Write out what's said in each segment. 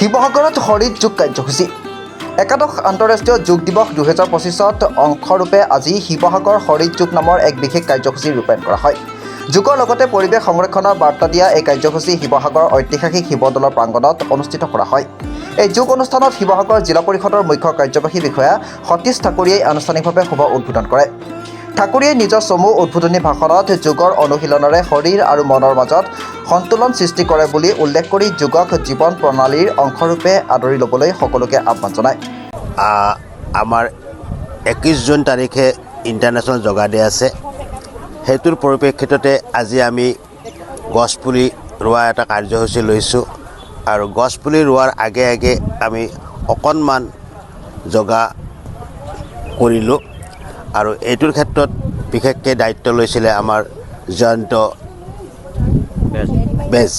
শিৱসাগৰত হৰিত যোগ কাৰ্যসূচী একাদশ আন্তঃৰাষ্ট্ৰীয় যোগ দিৱস 2025ত অংশৰূপে আজি শিৱসাগৰ হৰিত যোগ নামৰ এক বিশেষ কাৰ্যসূচী ৰূপায়ণ কৰা হয়। যোগৰ লগতে পৰিৱেশ সংৰক্ষণৰ বাৰ্তা দিয়া এই কাৰ্যসূচী শিৱসাগৰ ঐতিহাসিক শিৱদৌলৰ প্ৰাংগণত অনুষ্ঠিত কৰা হয়। এই যোগ অনুষ্ঠানত শিৱসাগৰ জিলা পৰিষদৰ মুখ্য কাৰ্যবাহী বিষয়া সতীশ ঠাকুৰীয়াই আনুষ্ঠানিকভাৱে শুভ উদ্বোধন কৰে। ঠাকুৰীয়ে নিজৰ চমু উদ্বোধনী ভাষণত যোগৰ অনুশীলনেৰে শৰীৰ আৰু মনৰ মাজত সন্তুলন সৃষ্টি কৰে বুলি উল্লেখ কৰি যোগক জীৱন প্ৰণালীৰ অংশৰূপে আদৰি ল'বলৈ সকলোকে আহ্বান জনায়। আমাৰ 21 জুন তাৰিখে ইণ্টাৰনেশ্যনেল যোগা ডে আছে। সেইটোৰ পৰিপ্ৰেক্ষিততে আজি আমি গছপুলি ৰোৱা এটা কাৰ্যসূচী লৈছোঁ আৰু গছপুলি ৰোৱাৰ আগে আগে আমি অকণমান যোগা কৰিলোঁ আৰু এইটোৰ ক্ষেত্ৰত বিশেষকৈ দায়িত্ব লৈছিলে আমাৰ জয়ন্ত বেজ।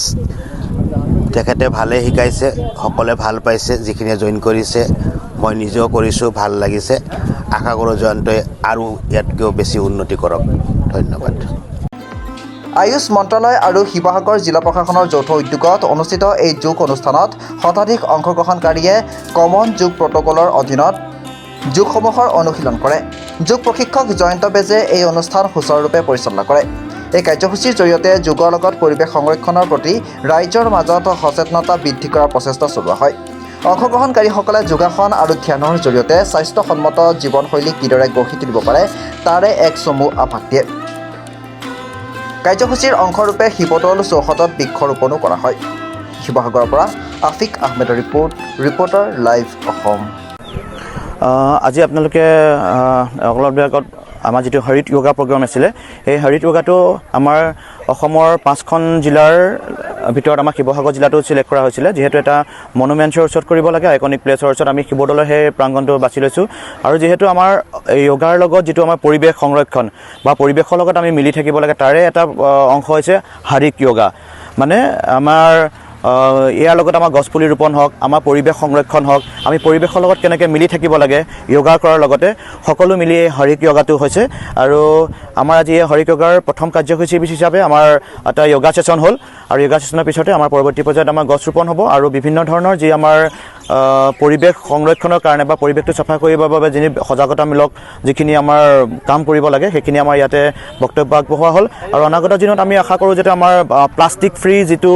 তেখেতে ভালে শিকাইছে, সকলোৱে ভাল পাইছে, যিখিনিয়ে জইন কৰিছে, মই নিজেও কৰিছোঁ, ভাল লাগিছে। আশা কৰোঁ জয়ন্তই আৰু ইয়াতকৈও বেছি উন্নতি কৰক। ধন্যবাদ। আয়ুষ মন্ত্ৰালয় আৰু শিৱসাগৰ জিলা প্ৰশাসনৰ যৌথ উদ্যোগত অনুষ্ঠিত এই যোগ অনুষ্ঠানত শতাধিক অংশগ্ৰহণকাৰীয়ে কমন যোগ প্ৰট'কলৰ অধীনত যোগসমূহৰ অনুশীলন কৰে। যোগ প্ৰশিক্ষক জয়ন্ত বেজে এই অনুষ্ঠান সুচাৰুৰূপে পৰিচালনা কৰে। এই কাৰ্যসূচীৰ জৰিয়তে যোগৰ লগত পৰিৱেশ সংৰক্ষণৰ প্ৰতি ৰাইজৰ মাজত সচেতনতা বৃদ্ধি কৰাৰ প্ৰচেষ্টা চলোৱা হয়। অংশগ্ৰহণকাৰীসকলে যোগাসন আৰু ধ্যানৰ জৰিয়তে স্বাস্থ্যসন্মত জীৱনশৈলী কিদৰে গঢ়ি তুলিব পাৰে তাৰে এক চমু আভাস দিয়ে। কাৰ্যসূচীৰ অংশৰূপে শিৱদৌল চৌহদত বৃক্ষৰোপণো কৰা হয়। শিৱসাগৰৰ পৰা আফিক আহমেদৰ ৰিপৰ্টাৰ লাইভ অসম। আজি আপোনালোকে অলপ আগত আমাৰ যিটো হৰিত য়োগা প্ৰগ্ৰাম আছিলে, সেই হৰিত য়োগাটো আমাৰ অসমৰ 5খন জিলাৰ ভিতৰত আমাৰ শিৱসাগৰ জিলাটো চিলেক্ট কৰা হৈছিলে। যিহেতু এটা মনুমেণ্টছৰ ওচৰত কৰিব লাগে, আইকনিক প্লেছৰ ওচৰত, আমি শিৱদৌলৰ সেই প্ৰাংগণটো বাছি লৈছোঁ। আৰু যিহেতু আমাৰ য়োগাৰ লগত যিটো আমাৰ পৰিৱেশ সংৰক্ষণ বা পৰিৱেশৰ লগত আমি মিলি থাকিব লাগে, তাৰে এটা অংশ হৈছে হৰিত য়োগা। মানে আমাৰ ইয়াৰ লগত আমাৰ গছপুলি ৰোপণ হওক, আমাৰ পৰিৱেশ সংৰক্ষণ হওক, আমি পৰিৱেশৰ লগত কেনেকৈ মিলি থাকিব লাগে য়োগা কৰাৰ লগতে, সকলো মিলি এই হৰিত য়োগাটো হৈছে। আৰু আমাৰ আজি এই হৰিত য়োগাৰ প্ৰথম কাৰ্যসূচী হিচাপে আমাৰ এটা য়োগা ছেশ্যন হ'ল আৰু য়োগা ছেশ্যনৰ পিছতে আমাৰ পৰৱৰ্তী পৰ্যায়ত আমাৰ গছ ৰোপণ হ'ব আৰু বিভিন্ন ধৰণৰ যি আমাৰ পৰিৱেশ সংৰক্ষণৰ কাৰণে বা পৰিৱেশটো চাফা কৰিবৰ বাবে যি সজাগতামূলক যিখিনি আমাৰ কাম কৰিব লাগে সেইখিনি আমাৰ ইয়াতে বক্তব্য আগবঢ়োৱা হ'ল। আৰু অনাগত দিনত আমি আশা কৰোঁ যাতে আমাৰ প্লাষ্টিক ফ্ৰী যিটো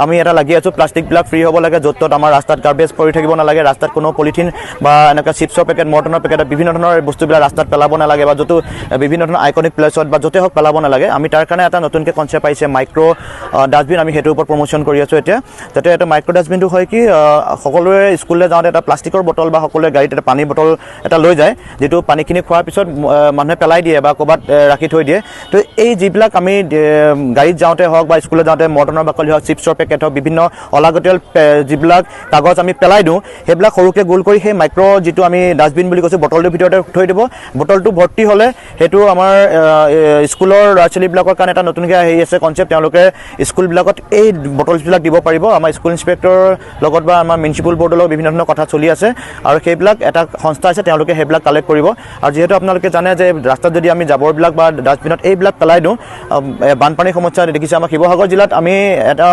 আমি এটা লাগি আছোঁ, প্লাষ্টিকবিলাক ফ্ৰী হ'ব লাগে, য'ত ত'ত আমাৰ ৰাস্তাত গাৰ্বেজ পৰি থাকিব নালাগে, ৰাস্তাত কোনো পলিথিন বা এনেকুৱা চিপছৰ পেকেট, মৰ্টনৰ পেকেট, বিভিন্ন ধৰণৰ বস্তুবিলাক ৰাস্তাত পেলাব নালাগে বা য'তো বিভিন্ন ধৰণৰ আইকনিক প্লেছত বা য'তে হওক পেলাব নালাগে। আমি তাৰ কাৰণে এটা নতুনকৈ কনচেপ্ট আহিছে মাইক্ৰ' ডাষ্টবিন, আমি সেইটোৰ ওপৰত প্ৰমোশ্যন কৰি আছোঁ এতিয়া। যাতে এটা মাইক্ৰ' ডাষ্টবিনটো হয় কি, সকলোৱে স্কুললৈ যাওঁতে এটা প্লাষ্টিকৰ বটল বা সকলোৱে গাড়ীত এটা পানীৰ বটল এটা লৈ যায়, যিটো পানীখিনি খোৱাৰ পিছত মানুহে পেলাই দিয়ে বা ক'ৰবাত ৰাখি থৈ দিয়ে। তো এই যিবিলাক আমি গাড়ীত যাওঁতে হওক বা স্কুললৈ যাওঁতে মৰ্টনৰ বাকলি হওক, চিপছৰ পেকেট হওক, বিভিন্ন অলাগতিয়াল যিবিলাক কাগজ আমি পেলাই দিওঁ, সেইবিলাক সৰুকৈ গোল কৰি সেই মাইক্ৰ' যিটো আমি ডাষ্টবিন বুলি কৈছোঁ বটলটোৰ ভিতৰতে থৈ দিব। বটলটো ভৰ্তি হ'লে সেইটো আমাৰ স্কুলৰ ল'ৰা ছোৱালীবিলাকৰ কাৰণে এটা নতুনকৈ হেৰি আছে কনচেপ্ট, তেওঁলোকে স্কুলবিলাকত এই বটলছবিলাক দিব পাৰিব। আমাৰ স্কুল ইনস্পেক্টৰৰ লগত বা আমাৰ মিউনিচিপেল বৰ্ডৰ লগত বিভিন্ন ধৰণৰ কথা চলি আছে আৰু সেইবিলাক এটা সংস্থা আছে, তেওঁলোকে সেইবিলাক কালেক্ট কৰিব। আৰু যিহেতু আপোনালোকে জানে যে ৰাস্তাত যদি আমি জাবৰবিলাক বা ডাষ্টবিনত এইবিলাক পেলাই দিওঁ, বানপানীৰ সমস্যা দেখিছে আমাৰ শিৱসাগৰ জিলাত। আমি এটা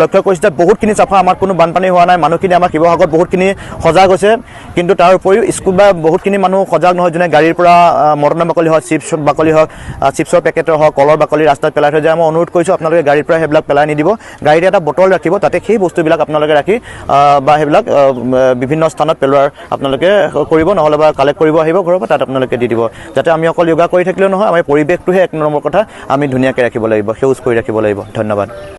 লক্ষ্য কৰিছোঁ যে বহুতখিনি চাফা, আমাৰ কোনো বানপানী হোৱা নাই, মানুহখিনি আমাৰ শিৱসাগৰত বহুতখিনি সজাগ হৈছে। কিন্তু তাৰ উপৰিও স্কুল বা বহুতখিনি মানুহ সজাগ নহয়, যোনে গাড়ীৰ পৰা মৰ্টনৰ বাকলি হওক, চিপছৰ বাকলি হওক, চিপছৰ পেকেটৰ হওক, কলৰ বাকলি ৰাস্তাত পেলাই থৈ যায়। মই অনুৰোধ কৰিছোঁ আপোনালোকে গাড়ীৰ পৰা সেইবিলাক পেলাই নিদিব, গাড়ীত এটা বটল ৰাখিব, তাতে সেই বস্তুবিলাক আপোনালোকে ৰাখি বা সেইবিলাক বিভিন্ন স্থানত পেলোৱাৰ আপোনালোকে কৰিব, নহ'লে বা কালেক্ট কৰিব আহিব ঘৰৰ পৰা, তাত আপোনালোকে দি দিব। যাতে আমি অকল য়োগা কৰি থাকিলেও নহয়, আমাৰ পৰিৱেশটোহে এক নম্বৰ কথা, আমি ধুনীয়াকৈ ৰাখিব লাগিব, সেউজ কৰি ৰাখিব লাগিব। ধন্যবাদ।